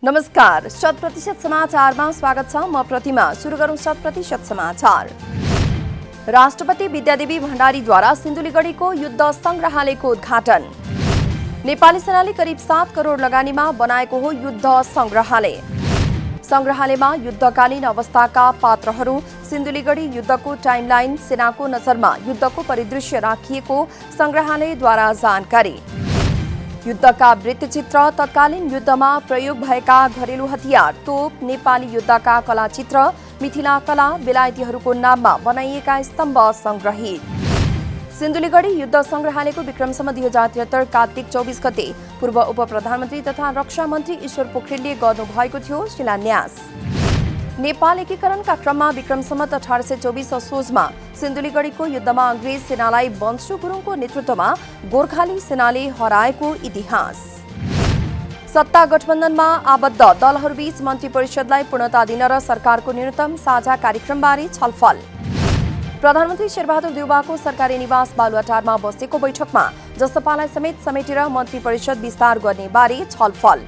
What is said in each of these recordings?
नमस्कार, 100% समाचारमा स्वागत छ। म प्रतिमा। सुरु गरौं 100% समाचार। राष्ट्रपति विद्यादेवी भण्डारीद्वारा सिन्धुलीगढीको युद्ध संग्रहालयको उद्घाटन। नेपाली सेनाले करिब 7 करोड लगानीमा बनाएको हो युद्ध संग्रहालय। संग्रहालयमा युद्धकालीन अवस्थाका पात्रहरू, सिन्धुलीगढी युद्धको टाइमलाइन, सेनाको नजरमा युद्धको परिदृश्य राखिएको संग्रहालयद्वारा जानकारी। युद्धका वृत्तचित्र, तत्कालीन युद्धमा प्रयोग भएका घरेलु हतियार, तोप, नेपाली युद्धका कलाचित्र, मिथिला कला, बेलायतीहरूको नाममा बनाइएका स्तम्भ संग्रहित। सिन्धुलीगढी युद्ध संग्रहालयको विक्रमसम्म 2073 कार्तिक 24 गते पूर्व उप प्रधानमन्त्री तथा रक्षा मन्त्री ईश्वर पोखरेलले गर्नुभएको थियो शिलान्यास। नेपाल एकीकरणका क्रममा विक्रमसम्म 1824 असोजमा सिन्धुलीगढीको युद्धमा अंग्रेज सेनालाई वंशु गुरुङको नेतृत्वमा गोर्खाली सेनाले हराएको इतिहास। सत्ता गठबन्धनमा आबद्ध दलहरूबीच मन्त्री परिषदलाई पूर्णता दिन र सरकारको न्यूनतम साझा कार्यक्रमबारे छलफल। प्रधानमन्त्री शेरबहादुर देउवाको सरकारी निवास बालुवाटारमा बसेको बैठकमा जसपालाई समेटेर मन्त्री परिषद विस्तार गर्ने बारे छलफल।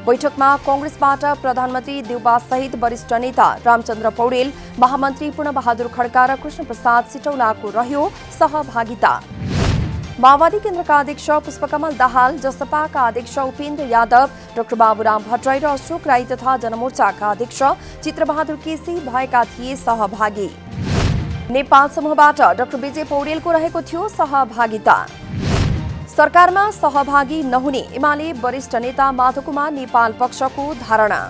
बैठकमा कांग्रेसबाट प्रधानमन्त्री देउवा सहित वरिष्ठ नेता रामचन्द्र पौडेल, महामन्त्री पूर्णबहादुर खड्का र कृष्णप्रसाद सिटौलाको रह्यो सहभागिता। माओवादी केन्द्रका अध्यक्ष पुष्पकमल दाहाल, जसपाका अध्यक्ष उपेन्द्र यादव, डाक्टर बाबुराम भट्टराई र अशोक राई तथा जनमोर्चाका अध्यक्ष चित्रबहादुर केसी भएका थिए सहभागी। नेपाल समूहबाट डाक्टर विजय पौडेलको रहेको थियो सहभागिता। सरकारमा सहभागी नहुने एमाले वरिष्ठ नेता माधव कुमार नेपाल पक्षको धारणा।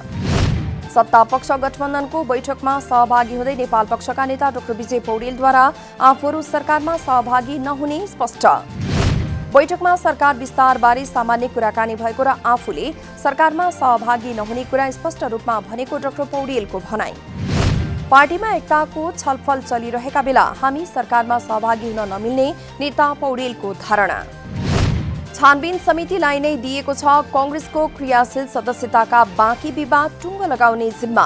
सत्ता पक्ष गठबन्धनको बैठकमा सहभागी हुँदै नेपाल पक्षका नेता डाक्टर विजय पौडेलद्वारा आफूहरू सरकारमा सहभागी नहुने स्पष्ट। बैठकमा सरकार विस्तारबारे सामान्य कुराकानी भएको र आफूले सरकारमा सहभागी नहुने कुरा स्पष्ट रूपमा भनेको डाक्टर पौडेलको भनाई। पार्टीमा एकताको छलफल चलिरहेका बेला हामी सरकारमा सहभागी हुन नमिल्ने नेता पौडेलको धारणा। छानबिन समितिलाई नै दिएको छ कांग्रेसको क्रियाशील सदस्यताका बाँकी विवाद टुङ्गो लगाउने जिम्मा।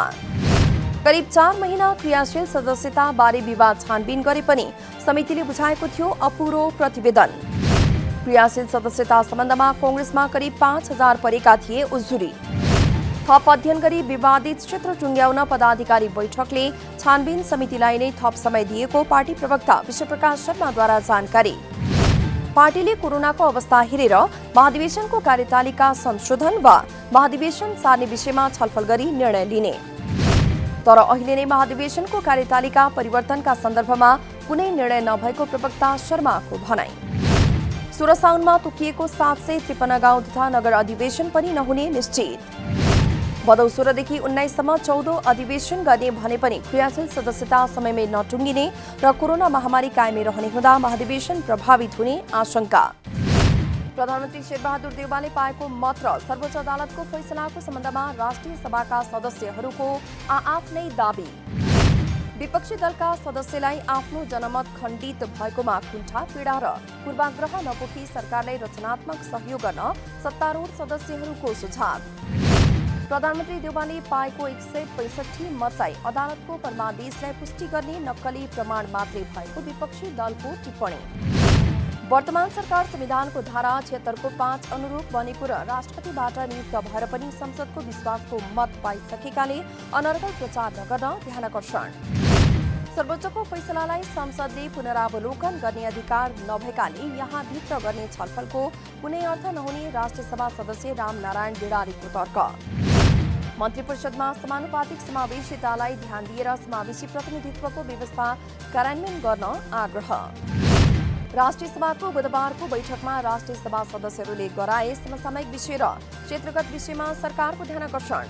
करिब 4 महिना क्रियाशील सदस्यता बारे विवाद छानबिन गरे पनि समितिले बुझाएको थियो अपुरो प्रतिवेदन। क्रियाशील सदस्यता सम्बन्धमा कांग्रेसमा करिब 5000 परेका थिए उजुरी। थप अध्ययन गरी विवादित क्षेत्र टुङ्ग्याउन पदाधिकारी बैठकले छानबिन समितिलाई नै थप समय दिएको पार्टी प्रवक्ता विश्वप्रकाश शर्माद्वारा जानकारी। पार्टीले कोरोनाको अवस्था हेरेर महाधिवेशनको कार्यतालिका संशोधन वा महाधिवेशन सार्ने विषयमा छलफल गरी निर्णय लिने। तर अहिले नै महाधिवेशनको कार्यतालिका परिवर्तनका सन्दर्भमा कुनै निर्णय नभएको प्रवक्ता शर्माको भनाई। 16 साउनमा तोकिएको 753 गाउँ तथा नगर अधिवेशन पनि नहुने निश्चित। भदौ 16 देखि 19 सम्म 14 अधिवेशन गर्ने भने पनि क्रियाशील सदस्यता समयमै नटुङ्गिने र कोरोना महामारी कायमै रहने हुँदा महाधिवेशन प्रभावित हुने आशंका। प्रधानमन्त्री शेरबहादुर देउवाले पाएको मत र सर्वोच्च अदालतको फैसलाको सम्बन्धमा राष्ट्रिय सभाका सदस्यहरूको आआफ्नै दाबी। विपक्षी दलका सदस्यलाई आफ्नो जनमत खण्डित भएकोमा कुण्ठा, पीडा र पूर्वाग्रह नपोखी सरकारलाई रचनात्मक सहयोग गर्न सत्तारूढ सदस्यहरूको सुझाव। प्रधानमन्त्री देउवाले पाएको 165 मतलाई अदालतको परमादेशलाई पुष्टि गर्ने नक्कली प्रमाण मात्रै भएको विपक्षी दलको टिप्पणी। वर्तमान सरकार संविधानको धारा 76 को 5 अनुरूप बनेको र राष्ट्रपतिबाट नियुक्त भएर पनि संसदको विश्वासको मत पाइसकेकाले अनर्गल प्रचार नगर्न ध्यानकर्षण। सर्वोच्चको फैसलालाई संसदले पुनरावलोकन गर्ने अधिकार नभएकाले यहाँ भित्र गर्ने छलफलको कुनै अर्थ नहुने राष्ट्रिय सभा सदस्य रामनारायण गिडारीको तर्क। मन्त्री परिषदमा समानुपातिक समावेशितालाई ध्यान दिएर समावेशी प्रतिनिधित्वको व्यवस्था कार्यान्वयन गर्न आग्रह। राष्ट्रिय सभाको बुधबारको बैठकमा राष्ट्रिय सभा सदस्यहरूले गराए समसामयिक विषय र क्षेत्रगत विषयमा सरकारको ध्यानकर्षण।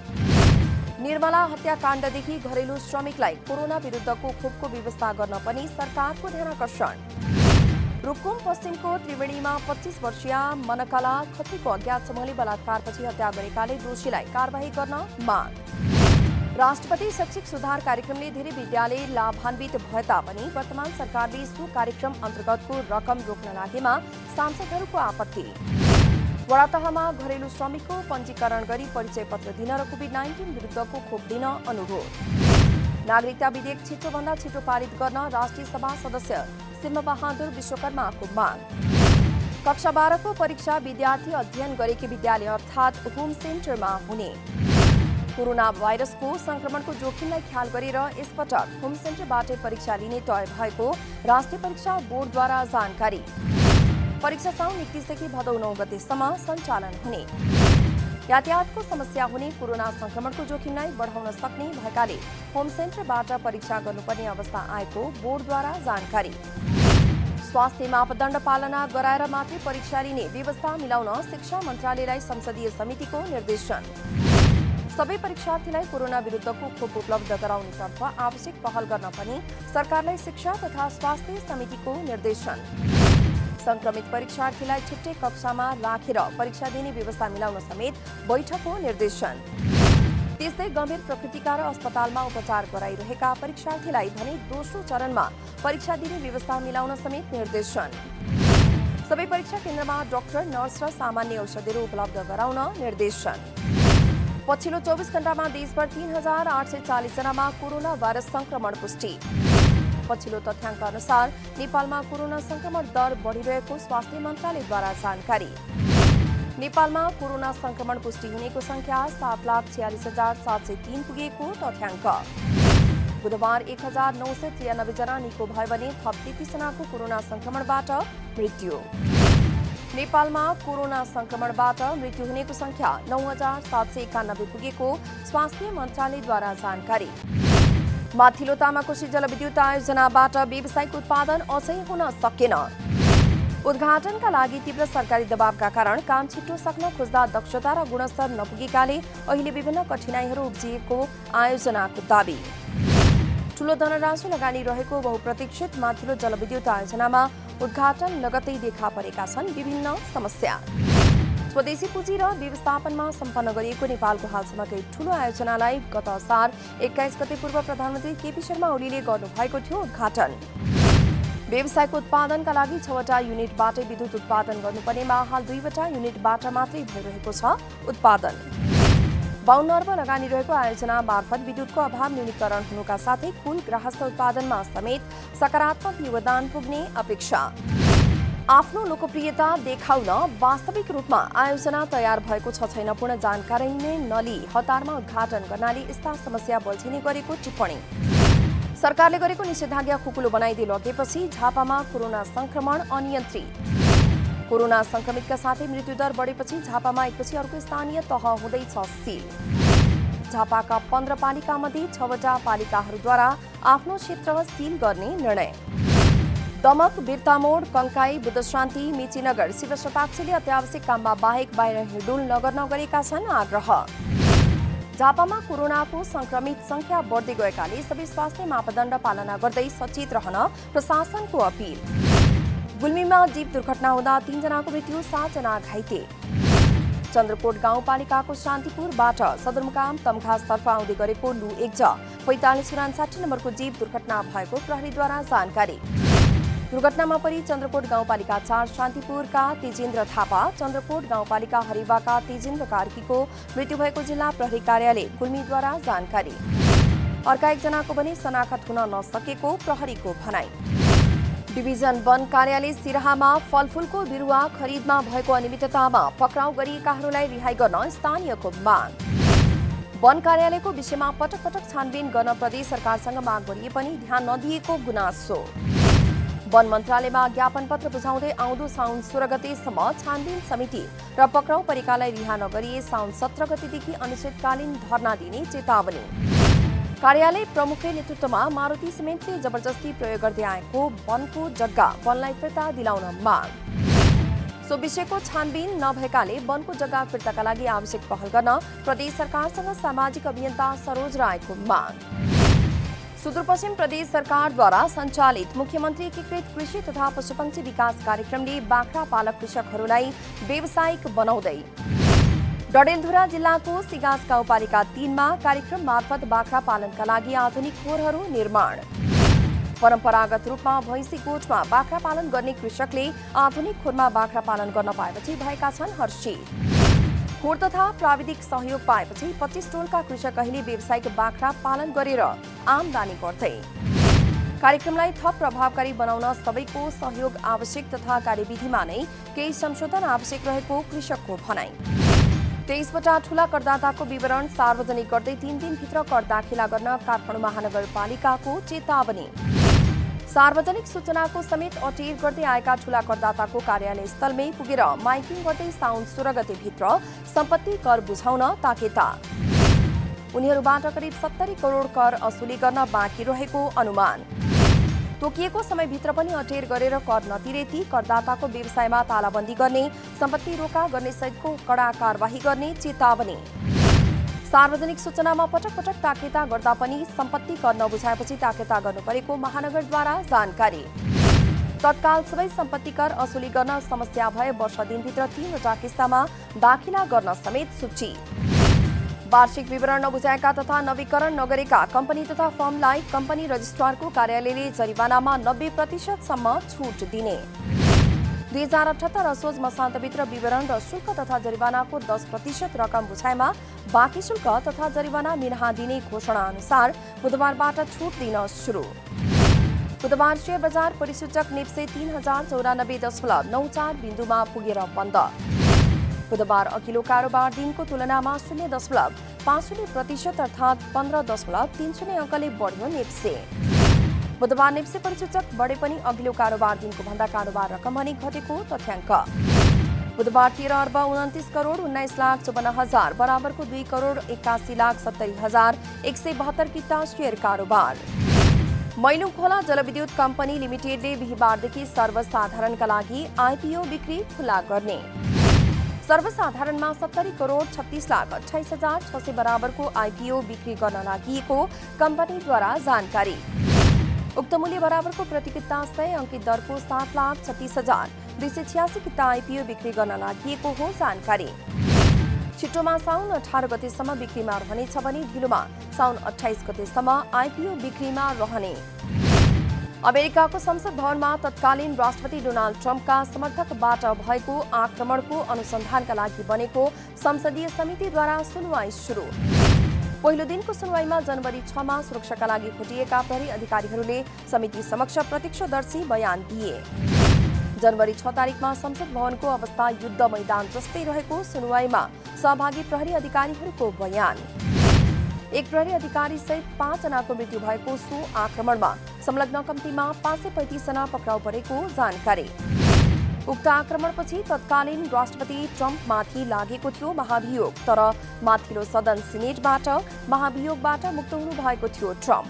निर्मला हत्याकाण्डदेखि घरेलु श्रमिकलाई कोरोना विरुद्धको खोपको व्यवस्था गर्न पनि सरकारको ध्यानकर्षण। रुकुम पश्चिमको त्रिवेणीमा 25 वर्षीय मनकला खत्रीको अज्ञात समूहले बलात्कारपछि हत्या गरेकाले दोषीलाई कारबाही गर्न माग। राष्ट्रपति शैक्षिक सुधार कार्यक्रमले धेरै विद्यालय लाभान्वित भए तापनि वर्तमान सरकारले सो कार्यक्रम अन्तर्गतको रकम रोक्न लागेमा सांसदहरूको आपत्ति। वडा तहमा घरेलु श्रमिकको पञ्जीकरण गरी परिचय पत्र दिन र कोभिड-19 विरुद्धको खोप दिन अनुरोध। नागरिकता विधेयक छिटोभन्दा छिटो पारित गर्न राष्ट्रिय सभा सदस्य सिंहबहादुर विश्वकर्माको माग। कक्षा 12 को परीक्षा विद्यार्थी अध्ययन गरेकी विद्यालय अर्थात् होम सेन्टरमा हुने। कोरोना भाइरसको संक्रमणको जोखिमलाई ख्याल गरेर यसपटक होम सेन्टरबाटै परीक्षा लिने तय भएको राष्ट्रिय परीक्षा बोर्डद्वारा जानकारी। परीक्षा साउन 31 देखि भदौ 9 गतेसम्म सञ्चालन हुने। यातायातको समस्या हुने, कोरोना संक्रमणको जोखिमलाई बढाउन सक्ने भएकाले होम सेन्टरबाट परीक्षा गर्नुपर्ने अवस्था आएको बोर्डद्वारा जानकारी। स्वास्थ्य मापदण्ड पालना गराएर मात्रै परीक्षा लिने व्यवस्था मिलाउन शिक्षा मन्त्रालयलाई संसदीय समितिको निर्देशन। सबै परीक्षार्थीलाई कोरोना विरुद्धको खोप उपलब्ध गराउनेतर्फ आवश्यक पहल गर्न पनि सरकारलाई शिक्षा तथा स्वास्थ्य समितिको निर्देशन। संक्रमित परीक्षार्थीलाई छुट्टै कक्षामा राखेर परीक्षा दिने व्यवस्था मिलाउन समेत बैठकको निर्देशन। त्यस्तै गम्भीर प्रकृतिका र अस्पतालमा उपचार गराइरहेका परीक्षार्थीलाई भने दोस्रो चरणमा परीक्षा दिने व्यवस्था मिलाउन समेत निर्देशन। सबै परीक्षा केन्द्रमा डाक्टर, नर्स र सामान्य औषधिहरू उपलब्ध गराउन निर्देशन। पछिल्लो 24 घण्टामा देशभर 3840 जनामा कोरोना भाइरस संक्रमण पुष्टि। पछिल्लो तथ्याङ्क अनुसार नेपालमा कोरोना संक्रमण दर बढिरहेको स्वास्थ्य मन्त्रालयद्वारा जानकारी। नेपालमा कोरोना संक्रमण पुष्टि हुनेको संख्या 7,46,703 पुगेको तथ्याङ्क। बुधबार 1993 जना निको भयो भने थप 33 जनाको कोरोना संक्रमणबाट मृत्यु। नेपालमा कोरोना संक्रमणबाट मृत्यु हुनेको संख्या 9,791 पुगेको स्वास्थ्य मन्त्रालयद्वारा जानकारी। माथिल्लो तामाकोशी जलविद्युत आयोजनाबाट व्यावसायिक उत्पादन अझै हुन सकेन। उद्घाटनका लागि तीव्र सरकारी दबावका कारण काम छिटो सक्न खोज्दा दक्षता र गुणस्तर नपुगेकाले अहिले विभिन्न कठिनाइहरू उब्जिएको आयोजनाको दावी। ठूलो धनराशि लगानी रहेको बहुप्रतीक्षित माथिल्लो जलविद्युत आयोजनामा उद्घाटन लगत्तै देखा परेका छन् विभिन्न समस्या। स्वदेशी पुँजी र व्यवस्थापनमा सम्पन्न गरिएको नेपालको हालसम्मकै ठूलो आयोजनालाई गत असार 21 गते पूर्व प्रधानमन्त्री केपी शर्मा ओलीले गर्नुभएको थियो उद्घाटन। व्यवसायको उत्पादनका लागि 6वटा युनिटबाटै विद्युत उत्पादन गर्नुपर्नेमा हाल 2वटा युनिटबाट मात्रै भइरहेको छ उत्पादन। 52 अर्ब लगानी रहेको आयोजना मार्फत विद्युतको अभाव न्यूनीकरण हुनुका साथै कुल ग्राहस्थ उत्पादनमा समेत सकारात्मक योगदान पुग्ने अपेक्षा। आफ्नो लोकप्रियता देखाउन वास्तविक रूपमा आयोजना तयार भएको छ छैन पूर्ण जानकारी नै नलिई हतारमा उद्घाटन गर्नाले यस्ता समस्या बल्झिने गरेको टिप्पणी। सरकारले गरेको निषेधाज्ञा खुकुलो बनाइदिए लगेपछि झापामा कोरोना संक्रमण अनियन्त्रित। कोरोना संक्रमितका साथै मृत्युदर बढेपछि झापामा एकपछि अर्को स्थानीय तह हुँदैछ सील। झापाका 15 पालिकामध्ये 6वटा पालिकाहरूद्वारा आफ्नो क्षेत्र सील गर्ने निर्णय। दमक, बिर्तामोड, कङ्काई, बुद्धशान्ति, मेचीनगर, शिवशताक्षीले अत्यावश्यक काममा बाहेक बाहिर हिँडुल नगर्न गरेका छन् आग्रह। झापामा कोरोनाको संक्रमित संख्या बढ्दै गएकाले सबै स्वास्थ्य मापदण्ड पालना गर्दै सचेत रहन प्रशासनको अपिल। गुल्मीमा जीप दुर्घटना हुँदा 3 जनाको मृत्यु, 7 जना घाइते। चन्द्रकोट गाउँपालिकाको शान्तिपुरबाट सदरमुकाम तमघासतर्फ आउँदै गरेको लु 1 4559 नम्बरको जीप दुर्घटना भएको प्रहरीद्वारा जानकारी। दुर्घटनामा परि चन्द्रकोट गाउँपालिका 4 शान्तिपुरका तेजेन्द्र थापा, चन्द्रकोट गाउँपालिका हरिवाका तेजेन्द्र कार्कीको मृत्यु भएको जिल्ला प्रहरी कार्यालय गुल्मीद्वारा जानकारी। अर्का 1 जनाको भने शनाखत हुन नसकेको प्रहरीको भनाई। डिभिजन वन कार्यालय सिराहामा फलफूलको बिरुवा खरिदमा भएको अनियमिततामा पक्राउ गरिएकाहरूलाई रिहाई गर्न स्थानीयको माग। वन कार्यालयको विषयमा पटक पटक छानबिन गर्न प्रदेश सरकारसँग माग गरिए पनि ध्यान नदिएको गुनासो। वन मन्त्रालयमा ज्ञापन पत्र बुझाउँदै आउँदो साउन 16 गतेसम्म छानबिन समिति र पक्राउ परेकालाई रिहा नगरिए साउन 17 गतेदेखि अनिश्चितकालीन धरना दिने चेतावनी। कार्यालय प्रमुखकै नेतृत्वमा मारुति सिमेन्टले जबरजस्ती प्रयोग गर्दै आएको वनको जग्गा वनलाई फिर्ता दिलाउन माग। सो विषयको छानबिन नभएकाले वनको जग्गा फिर्ताका लागि आवश्यक पहल गर्न प्रदेश सरकारसँग सामाजिक अभियन्ता सरोज रायको माग। सुदूरपश्चिम प्रदेश सरकारद्वारा सञ्चालित मुख्यमन्त्री एकीकृत कृषि तथा पशुपक्षी विकास कार्यक्रमले बाख्रा पालक कृषकहरूलाई व्यावसायिक बनाउँदै। डडेलधुरा जिल्लाको सिगास गाउँपालिका 3मा कार्यक्रम मार्फत बाख्रा पालनका लागि आधुनिक खोरहरू निर्माण। परम्परागत रूपमा भैँसी गोठमा बाख्रा पालन गर्ने कृषकले आधुनिक खोरमा बाख्रा पालन गर्न पाएपछि भएका छन् हर्षित। खोर तथा प्राविधिक सहयोग पाएपछि 25 टोलका कृषक अहिले व्यावसायिक बाख्रा पालन गरेर आमदानी गर्दै। कार्यक्रमलाई थप प्रभावकारी बनाउन सबैको सहयोग आवश्यक तथा कार्यविधिमा नै केही संशोधन आवश्यक रहेको कृषकको भनाइ। 23वटा ठूला करदाताको विवरण सार्वजनिक गर्दै 3 दिनभित्र कर दाखिला गर्न काठमाडौँ महानगरपालिकाको चेतावनी। सार्वजनिक सूचनाको समेत अटेर गर्दै आएका ठूला करदाताको कार्यालय स्थलमै पुगेर माइकिङ गर्दै साउन 16 गतेभित्र सम्पत्ति कर बुझाउन ताकेता। उनीहरूबाट करिब 70 करोड कर असुली गर्न बाँकी रहेको अनुमान। तोकिएको समयभित्र पनि अटेर गरेर कर नतिरे ती करदाताको व्यवसायमा तालाबन्दी गर्ने, सम्पत्ति रोका गर्ने सहितको कड़ा कारबाही गर्ने चेतावनी। सार्वजनिक सूचनामा पटक पटक ताकेता गर्दा पनि सम्पत्ति कर नबुझाएपछि ताकेता गर्नुपरेको महानगरद्वारा जानकारी। तत्काल सबै सम्पत्ति कर असुली गर्न समस्या भए वर्ष दिनभित्र 3वटा किस्तामा दाखिला गर्न समेत सूची। वार्षिक विवरण नबुझाएका तथा नवीकरण नगरेका कम्पनी तथा फर्मलाई कम्पनी रजिस्ट्रारको कार्यालयले जरिवानामा 90% छुट दिने। 2078 असोज मसान्तभित्र विवरण र शुल्क तथा जरिवानाको 10% रकम बुझाएमा बाँकी शुल्क तथा जरिवाना मिनाहा दिने घोषणा अनुसार बुधबारबाट छुट दिन सुरु। बुधबार शेयर बजार परिसूचक निप्से 3094.94 बिन्दुमा पुगेर बन्द। बुधबार अघिल्लो कारोबार दिनको तुलनामा 0.50% अर्थात् 15.30 अङ्कले बढ्यो निप्से। बुधबार निप्से परिसूचक बढे पनि अघिल्लो कारोबार दिनको भन्दा कारोबार रकम भने घटेको तथ्याङ्क। बुधबार 13 अर्ब 29 करोड 19 लाख 54 हजार बराबरको 2 करोड 81 लाख 70 हजार 172 किता शेयर कारोबार। मैलुङ खोला जलविद्युत कम्पनी लिमिटेडले बिहीबारदेखि सर्वसाधारणका लागि आइपिओ बिक्री खुला गर्ने। सर्वसाधारणमा 70 करोड 36 लाख 28 हजार 600 बराबरको आइपिओ बिक्री गर्न लागि कम्पनीद्वारा जानकारी। उक्त मूल्य बराबरको प्रति किता 100 अंकित दरको 7 लाख 36 हजार 286 किता आइपिओ बिक्री गर्न लागि हो जानकारी। छिटोमा साउन 18 गतेसम्म बिक्रीमा रहनेछ भने ढिलोमा साउन 28 गतेसम्म आइपिओ बिक्रीमा रहने। अमेरिकाको संसद भवनमा तत्कालीन राष्ट्रपति डोनाल्ड ट्रम्पका समर्थकबाट भएको आक्रमणको अनुसन्धानका लागि बनेको संसदीय समितिद्वारा सुनवाई सुरु। पहिलो दिनको सुनवाईमा जनवरी 6 मा सुरक्षाका लागि खोटिएका प्रहरी अधिकारीहरूले समिति समक्ष प्रत्यक्षदर्शी बयान दिए। जनवरी 6 तारिखमा संसद भवनको अवस्था युद्ध मैदान जस्तै रहेको सुनवाईमा सहभागी प्रहरी अधिकारीहरूको बयान। एक प्रहरी अधिकारी सहित 5 जनाको मृत्यु भएको सो आक्रमणमा संलग्न कम्तीमा 535 जना पक्राउ परेको जानकारी। उक्त आक्रमणपछि तत्कालीन राष्ट्रपति ट्रम्पमाथि लागेको थियो महाभियोग, तर माथिल्लो सदन सिनेटबाट महाभियोगबाट मुक्त हुनु भएको थियो ट्रम्प।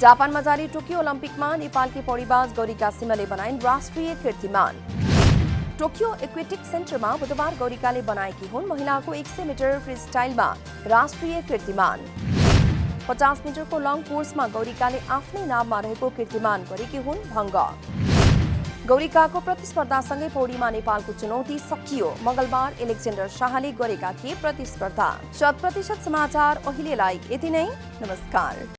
जापानमा जारी टोकियो ओलम्पिकमा नेपालकी पौडीबाज गौरिका सिंहले बनाइन् राष्ट्रिय कीर्तिमान। टोकियो एक्वेटिक सेन्टरमा बुधबार गौरिकाले बनाएकी हुन् महिलाको 100 मिटर फ्री स्टाइलमा राष्ट्रिय कीर्तिमान। 50 मिटरको लङ कोर्समा गौरिकाले आफ्नै नाममा रहेको कीर्तिमान गरेकी हुन् भङ्ग। गौरिकाको प्रतिस्पर्धासँगै पौडीमा नेपालको चुनौती सकियो। मंगलबार एलेक्जेन्डर शाहले गरेका थिए प्रतिस्पर्धा। 100% समाचार अहिलेलाई यति नै। नमस्कार।